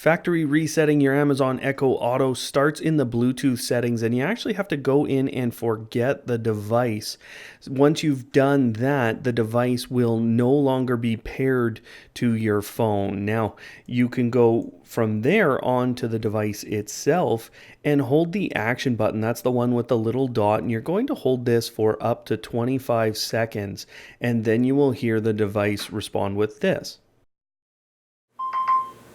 Factory resetting your Amazon Echo Auto starts in the Bluetooth settings, and you actually have to go in and forget the device. Once you've done that, the device will no longer be paired to your phone. Now, you can go from there on to the device itself and hold the action button. That's the one with the little dot, and you're going to hold this for up to 25 seconds, and then you will hear the device respond with this.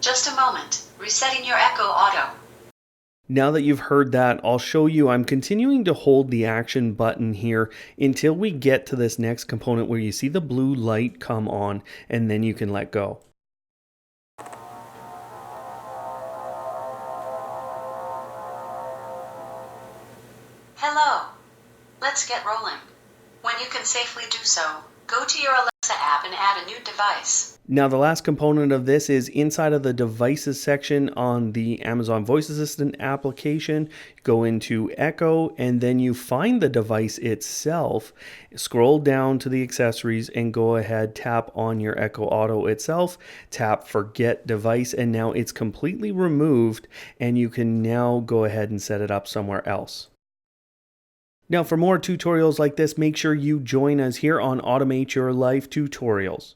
Just a moment. Resetting your Echo Auto. Now that you've heard that, I'll show you. I'm continuing to hold the action button here until we get to this next component where you see the blue light come on, and then you can let go. Hello. Let's get rolling. When you can safely do so, go to your Alexa app and add a new device. Now, the last component of this is inside of the devices section on the Amazon Voice Assistant application. Go into Echo, and then you find the device itself. Scroll down to the accessories and go ahead, tap on your Echo Auto itself, tap Forget Device, and now it's completely removed, and you can now go ahead and set it up somewhere else. Now, for more tutorials like this, make sure you join us here on Automate Your Life Tutorials.